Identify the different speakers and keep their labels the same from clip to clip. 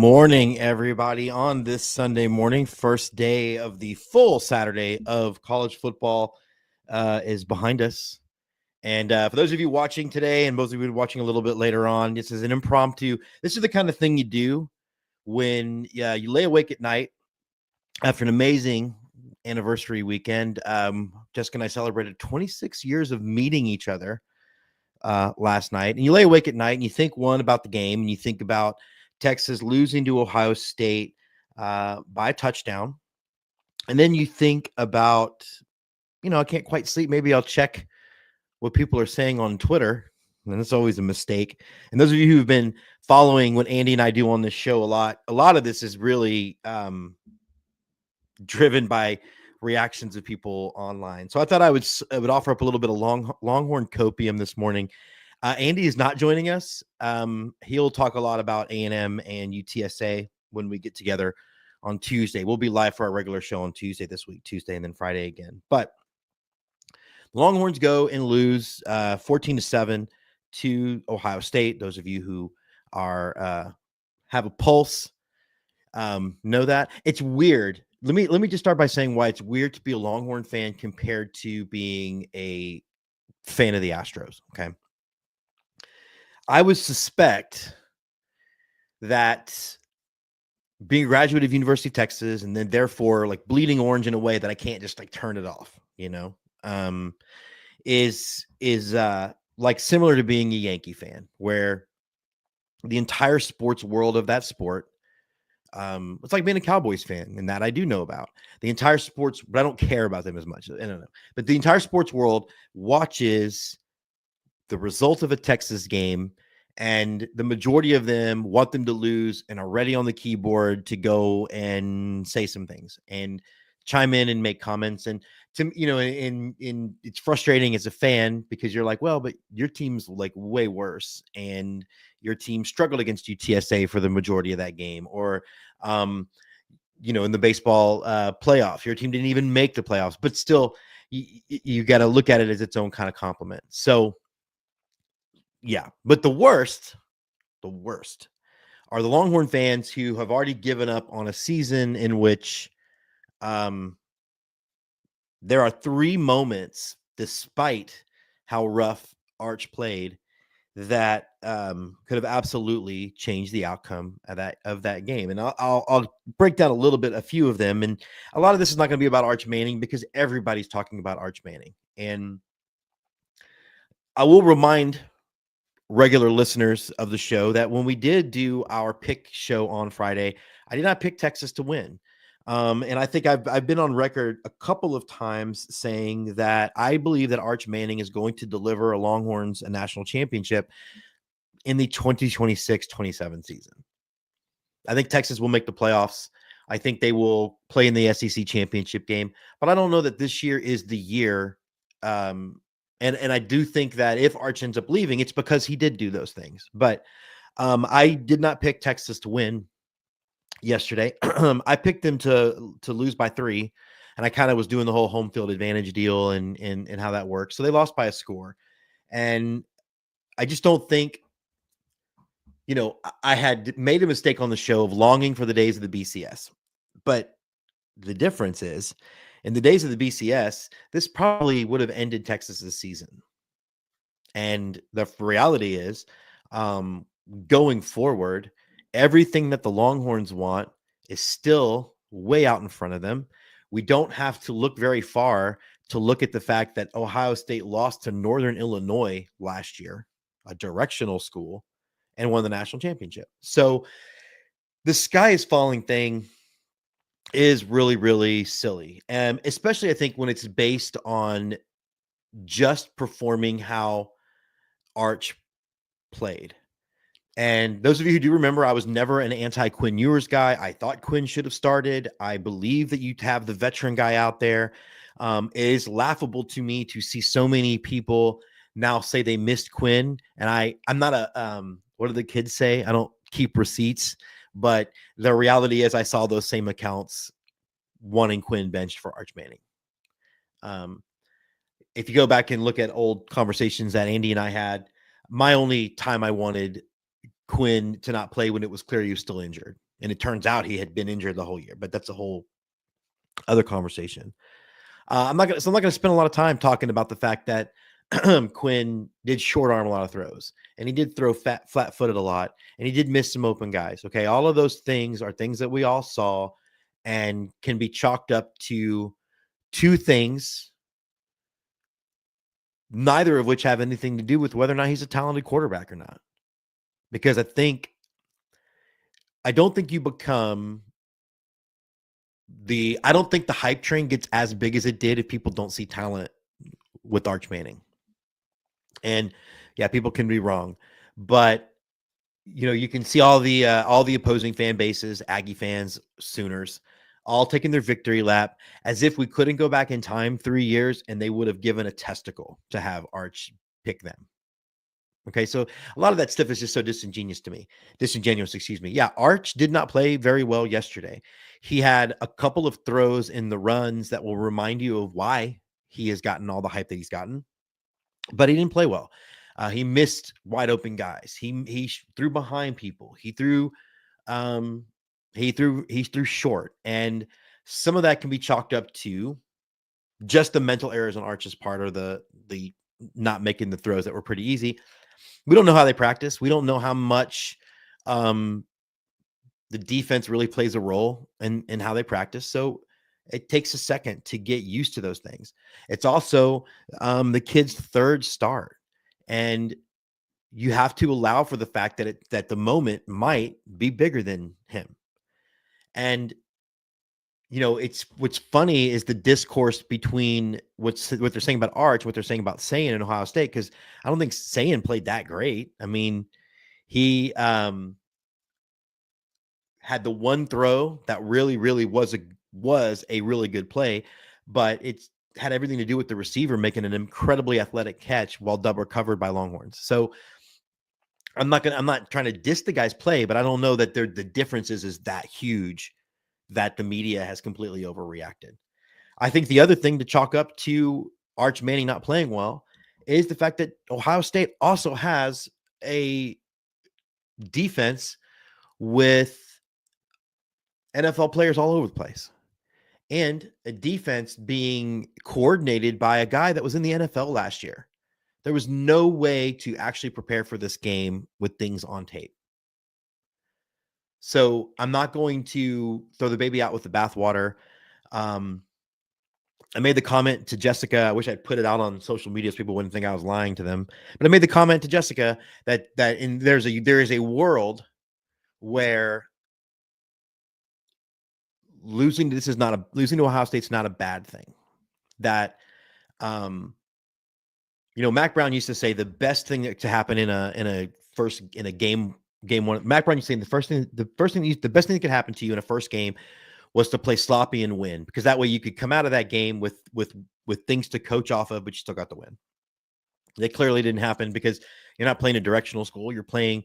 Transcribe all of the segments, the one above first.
Speaker 1: morning, everybody. On this Sunday morning, first day of the full Saturday of college football is behind us. And for those of you watching today and most of you watching a little bit later on, this is an impromptu. This is the kind of thing you do when you lay awake at night after an amazing anniversary weekend. Jessica and I celebrated 26 years of meeting each other last night. And you lay awake at night and you think about the game, and you think about Texas losing to Ohio State by a touchdown. And then you think about, I can't quite sleep. Maybe I'll check what people are saying on Twitter. And it's always a mistake. And those of you who've been following what Andy and I do on this show a lot of this is really driven by reactions of people online. So I thought I would offer up a little bit of Longhorn Copium this morning. Andy is not joining us. He'll talk a lot about A&M and UTSA when we get together on Tuesday. We'll be live for our regular show on Tuesday this week, Tuesday, and then Friday again. But the Longhorns go and lose 14-7 to Ohio State. Those of you who are have a pulse know that. It's weird. Let me just start by saying why it's weird to be a Longhorn fan compared to being a fan of the Astros. Okay. I would suspect that being a graduate of University of Texas and then therefore like bleeding orange in a way that I can't just like turn it off, is like similar to being a Yankee fan, where the entire sports world of that sport, it's like being a Cowboys fan, and that I do know about the entire sports, but I don't care about them as much. I don't know, but the entire sports world watches the result of a Texas game, and the majority of them want them to lose and are ready on the keyboard to go and say some things and chime in and make comments. And to it's frustrating as a fan because you're like, well, but your team's like way worse, and your team struggled against UTSA for the majority of that game, or in the baseball playoff, your team didn't even make the playoffs, but still you got to look at it as its own kind of compliment. So yeah, but the worst are the Longhorn fans who have already given up on a season in which there are 3 moments, despite how rough Arch played, that could have absolutely changed the outcome of that game. And I'll break down a few of them. And a lot of this is not going to be about Arch Manning because everybody's talking about Arch Manning. And I will remind regular listeners of the show that when we did do our pick show on Friday, I did not pick Texas to win. And I think I've been on record a couple of times saying that I believe that Arch Manning is going to deliver a Longhorns a national championship in the 2026-27 season. I think Texas will make the playoffs. I think they will play in the SEC championship game, but I don't know that this year is the year. And I do think that if Arch ends up leaving, it's because he did do those things. But I did not pick Texas to win yesterday. I picked them to lose by 3, and I kind of was doing the whole home field advantage deal and how that works. So they lost by a score, and I just don't think, I had made a mistake on the show of longing for the days of the BCS, but the difference is, in the days of the BCS, this probably would have ended Texas's season. And the reality is, going forward, everything that the Longhorns want is still way out in front of them. We don't have to look very far to look at the fact that Ohio State lost to Northern Illinois last year, a directional school, and won the national championship. So the sky is falling thing is really, really silly. And especially I think when it's based on just performing how Arch played. And those of you who do remember, I was never an anti-Quinn Ewers guy. I thought Quinn should have started. I believe that you'd have the veteran guy out there. It is laughable to me to see so many people now say they missed Quinn. And I'm not a, what do the kids say? I don't keep receipts. But the reality is I saw those same accounts wanting Quinn benched for Arch Manning. If you go back and look at old conversations that Andy and I had, my only time I wanted Quinn to not play when it was clear he was still injured. And it turns out he had been injured the whole year, but that's a whole other conversation. I'm not gonna spend a lot of time talking about the fact that Quinn did short arm a lot of throws, and he did throw flat footed a lot, and he did miss some open guys. Okay, all of those things are things that we all saw, and can be chalked up to two things, neither of which have anything to do with whether or not he's a talented quarterback or not. Because I don't think you become I don't think the hype train gets as big as it did if people don't see talent with Arch Manning. And yeah, people can be wrong, but you can see all the opposing fan bases, Aggie fans, Sooners, all taking their victory lap as if we couldn't go back in time 3 years and they would have given a testicle to have Arch pick them. Okay, so a lot of that stuff is just so disingenuous to me. Disingenuous, excuse me. Yeah, Arch did not play very well yesterday. He had a couple of throws in the runs that will remind you of why he has gotten all the hype that he's gotten, but he didn't play well. He missed wide open guys. He threw behind people. He threw short, and some of that can be chalked up to just the mental errors on Arch's part, or the not making the throws that were pretty easy. We don't know how they practice. We don't know how much the defense really plays a role in how they practice. So it takes a second to get used to those things. It's also the kid's third start, and you have to allow for the fact that the moment might be bigger than him. And it's what's funny is the discourse between what they're saying about Arch, what they're saying about Sayin in Ohio State, because I don't think Sayin played that great. I mean, he had the one throw that really, really was a really good play, but it's had everything to do with the receiver making an incredibly athletic catch while double covered by Longhorns. So I'm not trying to diss the guy's play, but I don't know that the differences is that huge that the media has completely overreacted. I think the other thing to chalk up to Arch Manning not playing well is the fact that Ohio State also has a defense with NFL players all over the place, and a defense being coordinated by a guy that was in the NFL last year. There was no way to actually prepare for this game with things on tape. So I'm not going to throw the baby out with the bathwater. I made the comment to Jessica. I wish I'd put it out on social media so people wouldn't think I was lying to them. But I made the comment to Jessica that there is a world where losing to Ohio State's not a bad thing. That Mac Brown used to say the best thing to happen in a game one. Mac Brown used to say the best thing that could happen to you in a first game was to play sloppy and win, because that way you could come out of that game with things to coach off of, but you still got the win. That clearly didn't happen because you're not playing a directional school. You're playing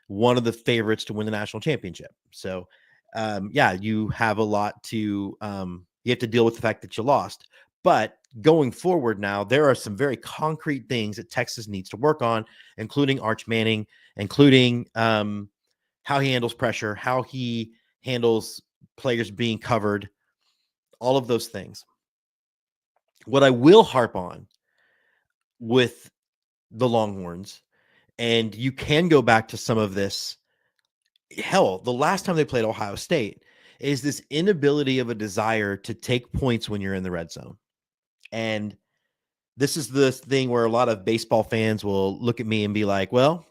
Speaker 1: one of the favorites to win the national championship. So, you have a lot to you have to deal with the fact that you lost. But going forward now, there are some very concrete things that Texas needs to work on, including Arch Manning, including how he handles pressure, how he handles players being covered, all of those things. What I will harp on with the Longhorns, and you can go back to some of this, hell, the last time they played Ohio State, is this inability of a desire to take points when you're in the red zone. And this is the thing where a lot of baseball fans will look at me and be like, well,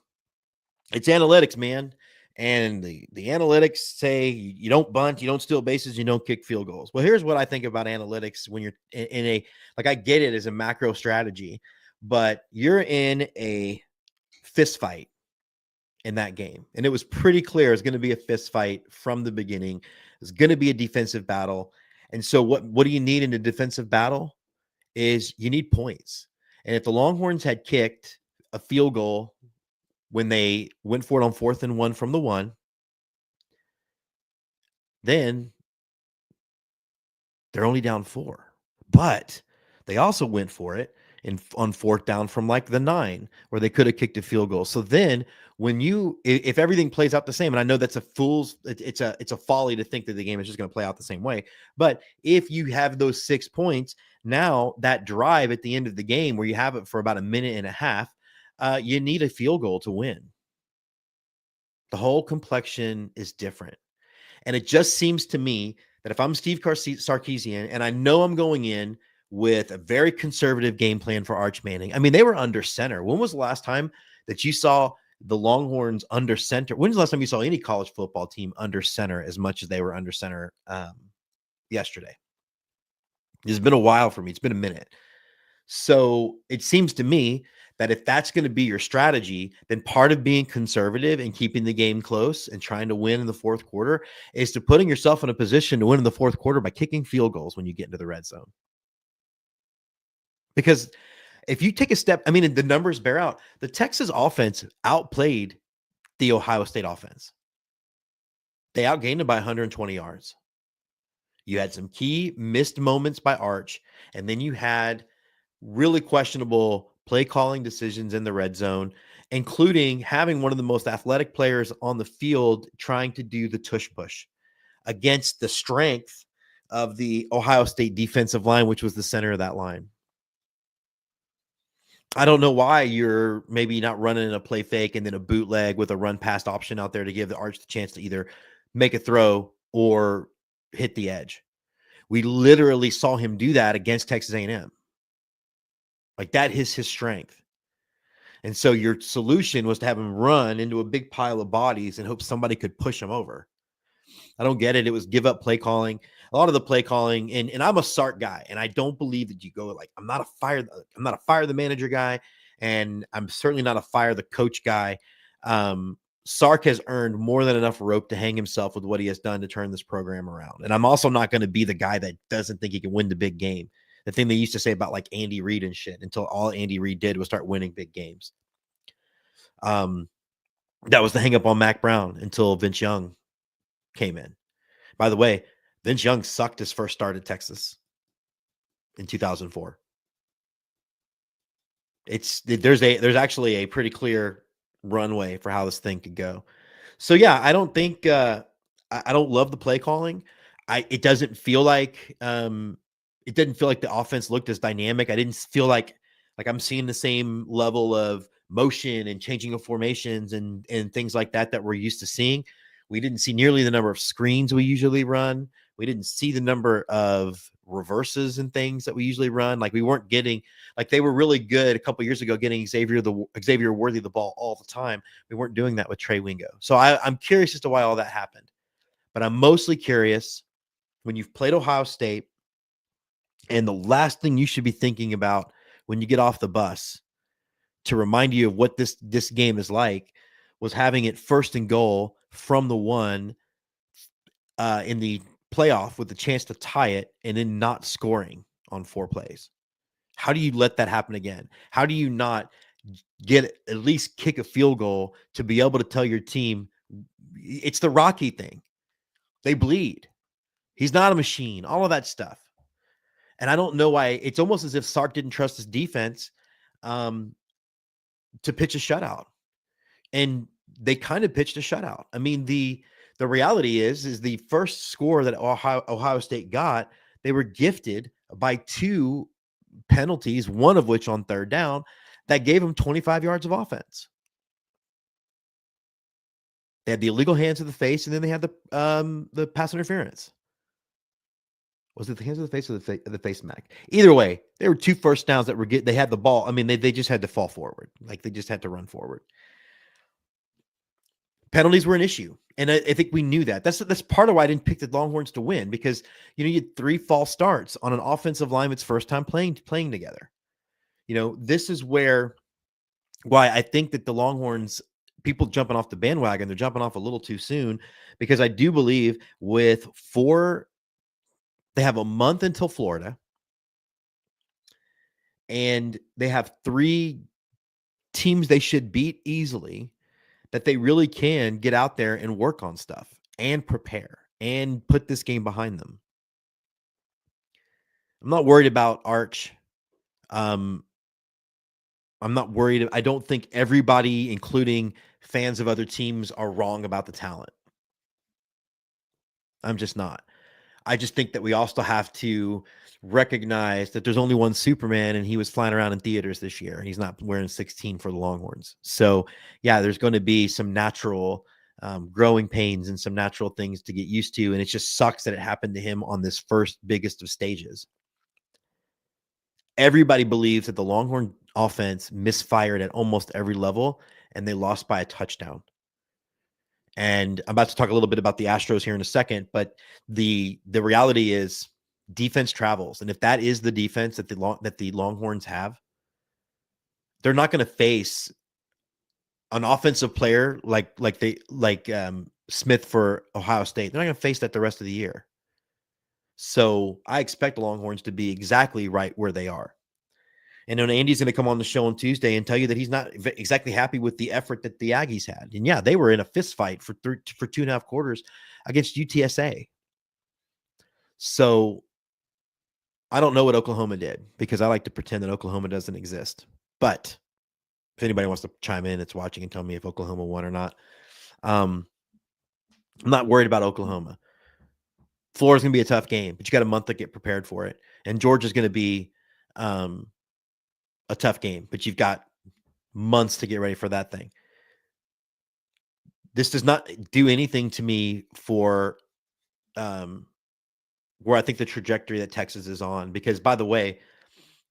Speaker 1: it's analytics, man. And the analytics say you don't bunt, you don't steal bases, you don't kick field goals. Well, here's what I think about analytics when you're in a, like, I get it as a macro strategy, but you're in a fist fight in that game. And it was pretty clear it's going to be a fist fight from the beginning. It's going to be a defensive battle. And so what do you need in a defensive battle is you need points. And if the Longhorns had kicked a field goal when they went for it on 4th and 1 from the 1, then they're only down 4. But they also went for it on fourth down from like the 9 where they could have kicked a field goal. So then when if everything plays out the same, and I know that's it's a folly to think that the game is just going to play out the same way, but if you have those 6 points, now that drive at the end of the game where you have it for about a minute and a half, you need a field goal to win. The whole complexion is different. And it just seems to me that if I'm Steve Sarkisian and I know I'm going in with a very conservative game plan for Arch Manning. I mean, they were under center. When was the last time that you saw the Longhorns under center? When's the last time you saw any college football team under center as much as they were under center yesterday? It's been a while for me. It's been a minute. So it seems to me that if that's going to be your strategy, then part of being conservative and keeping the game close and trying to win in the fourth quarter is to putting yourself in a position to win in the fourth quarter by kicking field goals when you get into the red zone. Because if you take a step, I mean, the numbers bear out. The Texas offense outplayed the Ohio State offense. They outgained them by 120 yards. You had some key missed moments by Arch, and then you had really questionable play calling decisions in the red zone, including having one of the most athletic players on the field trying to do the tush push against the strength of the Ohio State defensive line, which was the center of that line. I don't know why you're maybe not running a play fake and then a bootleg with a run past option out there to give the Arch the chance to either make a throw or hit the edge. We literally saw him do that against Texas A&M. Like that is his strength. And so your solution was to have him run into a big pile of bodies and hope somebody could push him over. I don't get it. It was give up play calling. A lot of the play calling, and I'm a Sark guy, and I don't believe that you go like, I'm not a fire the manager guy, and I'm certainly not a fire the coach guy. Sark has earned more than enough rope to hang himself with what he has done to turn this program around. And I'm also not going to be the guy that doesn't think he can win the big game. The thing they used to say about like Andy Reid and shit, until all Andy Reid did was start winning big games. That was the hang up on Mac Brown until Vince Young came in. By the way, Vince Young sucked his first start at Texas in 2004. There's actually a pretty clear runway for how this thing could go. So yeah, I don't think I don't love the play calling. It doesn't feel like the offense looked as dynamic. I didn't feel like I'm seeing the same level of motion and changing of formations and things like that we're used to seeing. We didn't see nearly the number of screens we usually run. We didn't see the number of reverses and things that we usually run. Like we weren't getting, like they were really good a couple years ago getting Xavier Worthy the ball all the time. We weren't doing that with Trey Wingo. So I'm curious as to why all that happened. But I'm mostly curious when you've played Ohio State and the last thing you should be thinking about when you get off the bus to remind you of what this game is like was having it first and goal from the 1 in the playoff with the chance to tie it and then not scoring on 4 plays. How do you let that happen again? How do you not at least kick a field goal to be able to tell your team it's the Rocky thing? They bleed. He's not a machine, all of that stuff. And I don't know why. It's almost as if Sark didn't trust his defense to pitch a shutout. And they kind of pitched a shutout. I mean, the reality is the first score that Ohio State got, they were gifted by 2 penalties, one of which on third down, that gave them 25 yards of offense. They had the illegal hands to the face, and then they had the pass interference. Was it the hands of the face or the face mac? Either way, there were 2 first downs that they had the ball. I mean, they just had to fall forward. Like they just had to run forward. Penalties were an issue. And I think we knew that. That's part of why I didn't pick the Longhorns to win, because you had 3 false starts on an offensive line that's first time playing together. This is why I think that the Longhorns, people jumping off the bandwagon, they're jumping off a little too soon, because I do believe they have a month until Florida, and they have 3 teams they should beat easily, that they really can get out there and work on stuff and prepare and put this game behind them. I'm not worried about Arch. I'm not worried. I don't think everybody, including fans of other teams, are wrong about the talent. I'm just not. I just think that we also have to recognize that there's only one Superman, and he was flying around in theaters this year, and he's not wearing 16 for the Longhorns. So, yeah, there's going to be some natural growing pains and some natural things to get used to, and it just sucks that it happened to him on this first biggest of stages. Everybody believes that the Longhorn offense misfired at almost every level, and they lost by a touchdown. And I'm about to talk a little bit about the Astros here in a second, but the reality is defense travels, and if that is the defense that the Longhorns have, they're not going to face an offensive player like Smith for Ohio State. They're not going to face that the rest of the year. So I expect the Longhorns to be exactly right where they are. And then Andy's going to come on the show on Tuesday and tell you that he's not exactly happy with the effort that the Aggies had. And yeah, they were in a fist fight for 2.5 quarters against UTSA. So I don't know what Oklahoma did, because I like to pretend that Oklahoma doesn't exist. But if anybody wants to chime in, it's watching, and tell me if Oklahoma won or not. I'm not worried about Oklahoma. Florida's going to be a tough game, but you got a month to get prepared for it. And Georgia's going to be a tough game, but you've got months to get ready for that thing. This does not do anything to me for where I think the trajectory that Texas is on, because, by the way,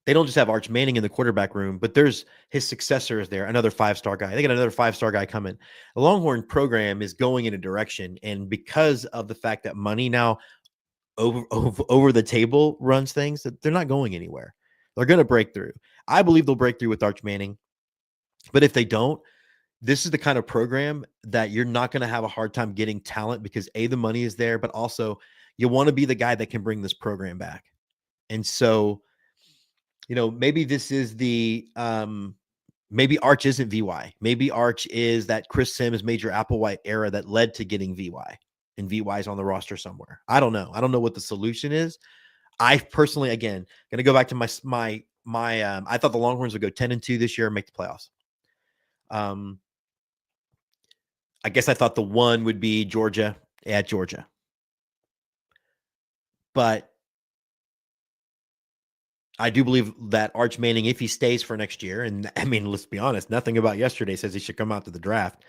Speaker 1: they don't just have Arch Manning in the quarterback room, but there's his successor is there, another 5-star guy. They got another 5-star guy coming. The Longhorn program is going in a direction, and because of the fact that money now over the table runs things, that they're not going anywhere. They're going to break through. I believe they'll break through with Arch Manning, but if they don't, this is the kind of program that you're not going to have a hard time getting talent, because A, the money is there, but also you want to be the guy that can bring this program back. And so, maybe this is the maybe Arch isn't VY. Maybe Arch is that Chris Sims, Major Applewhite era that led to getting VY, and VY is on the roster somewhere. I don't know. I don't know what the solution is. I personally, again, going to go back to my I thought the Longhorns would go 10-2 this year and make the playoffs. I guess I thought the one would be Georgia at Georgia. But I do believe that Arch Manning, if he stays for next year, and I mean, let's be honest, nothing about yesterday says he should come out to the draft.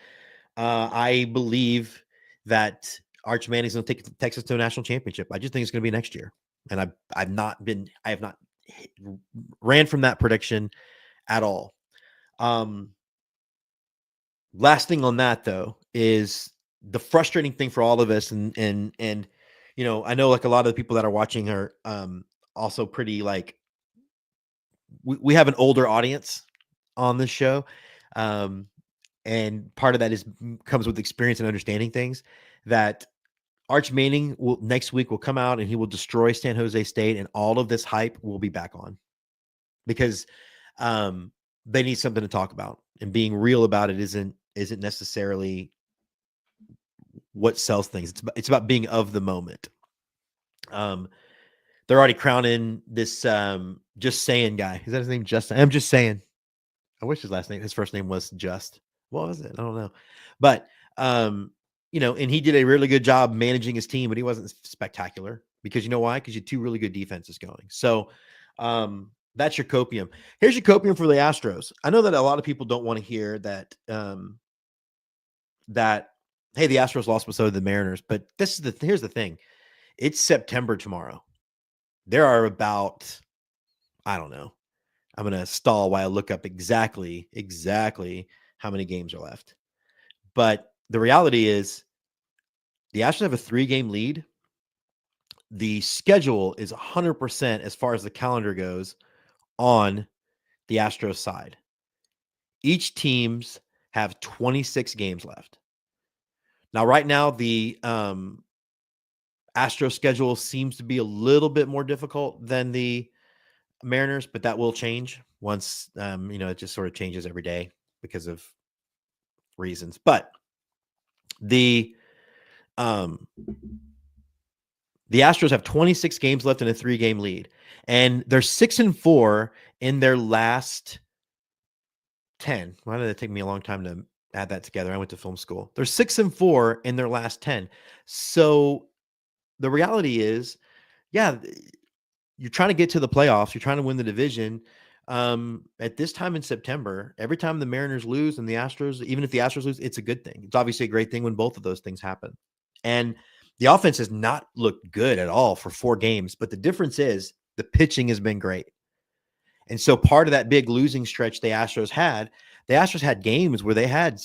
Speaker 1: I believe that Arch Manning's going to take Texas to a national championship. I just think it's going to be next year. And I have not ran from that prediction at all. Last thing on that, though, is the frustrating thing for all of us. And I know, like, a lot of the people that are watching are also pretty, like, we have an older audience on this show. And part of that comes with experience and understanding things. That Arch Manning next week will come out and he will destroy San Jose State, and all of this hype will be back on, because they need something to talk about, and being real about it isn't necessarily what sells things. It's about being of the moment. They're already crowning this Just Saying guy. Is that his name? I'm Just Saying. I wish his first name was Just. What was it? I don't know. But and he did a really good job managing his team, but he wasn't spectacular, because you know why? Because you had two really good defenses going. So that's your copium. Here's your copium for the Astros. I know that a lot of people don't want to hear that hey, the Astros lost, but so did the Mariners. But here's the thing. It's September tomorrow. There are about, I don't know. I'm going to stall while I look up exactly how many games are left. But the reality is the Astros have a 3-game lead. The schedule is 100% as far as the calendar goes on the Astros side. Each teams have 26 games left. Now, right now, the Astros schedule seems to be a little bit more difficult than the Mariners, but that will change once, it just sort of changes every day because of reasons. But the Astros have 26 games left in a 3-game lead, and they're 6-4 in their last 10. Why did it take me a long time to add that together? I went to film school. They're 6-4 in their last 10. So the reality is, yeah, you're trying to get to the playoffs. You're trying to win the division. At this time in September, every time the Mariners lose and the Astros, even if the Astros lose, it's a good thing. It's obviously a great thing when both of those things happen. And the offense has not looked good at all for 4 games, but the difference is the pitching has been great. And so part of that big losing stretch the Astros had games where they had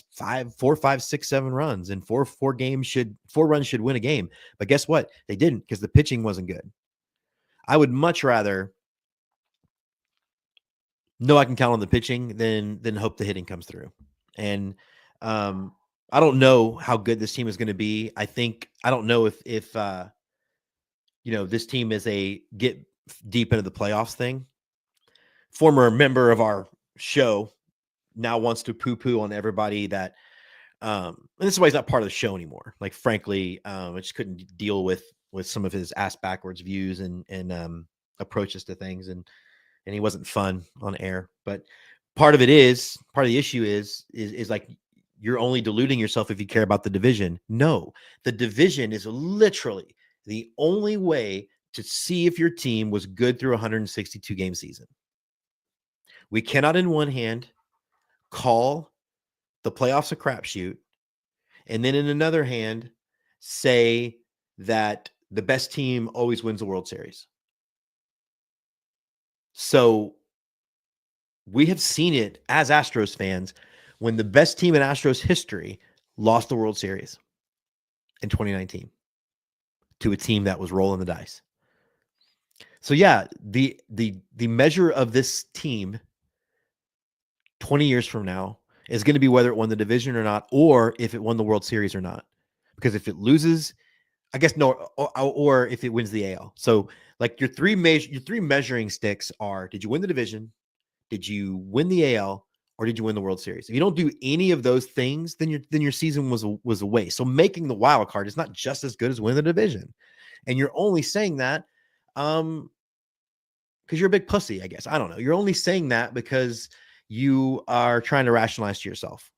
Speaker 1: 4, 5, 6, 7 runs, and four runs should win a game. But guess what? They didn't, because the pitching wasn't good. I would much rather know I can count on the pitching than hope the hitting comes through. And I don't know how good this team is going to be. I don't know if this team is a get deep into the playoffs thing. Former member of our show now wants to poo-poo on everybody that and this is why he's not part of the show anymore. Like, frankly, I just couldn't deal with some of his ass backwards views and approaches to things, and he wasn't fun on air. But part of the issue is like, you're only deluding yourself if you care about the division. No, the division is literally the only way to see if your team was good through a 162 game season. We cannot in one hand call the playoffs a crapshoot, and then in another hand say that the best team always wins the World Series. So we have seen it as Astros fans when the best team in Astros history lost the World Series in 2019 to a team that was rolling the dice. So yeah, the measure of this team 20 years from now is going to be whether it won the division or not, or if it won the World Series or not. Because if it loses, I guess no, or if it wins the AL. So like your three measuring sticks are: did you win the division? Did you win the AL? Or did you win the World Series? If you don't do any of those things, then your season was a waste. So making the wild card is not just as good as winning the division. And you're only saying that because you're a big pussy, I guess. I don't know. You're only saying that because you are trying to rationalize to yourself.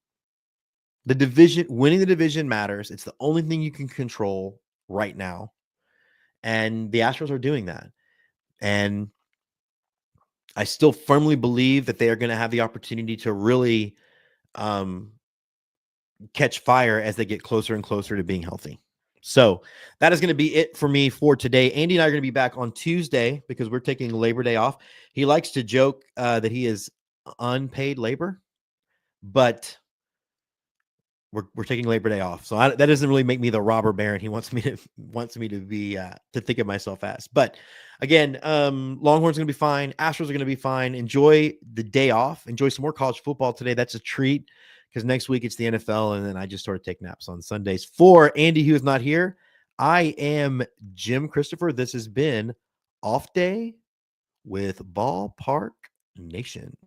Speaker 1: Winning the division matters. It's the only thing you can control right now. And the Astros are doing that. And I still firmly believe that they are going to have the opportunity to really catch fire as they get closer and closer to being healthy. So that is going to be it for me for today. Andy and I are going to be back on Tuesday because we're taking Labor Day off. He likes to joke that he is unpaid labor, but we're taking Labor Day off. So that doesn't really make me the robber baron he wants me to be to think of myself as. But again, Longhorns are going to be fine. Astros are going to be fine. Enjoy the day off. Enjoy some more college football today. That's a treat because next week it's the NFL, and then I just sort of take naps on Sundays. For Andy, who is not here, I am Jim Christopher. This has been Off Day with Ballpark Nation.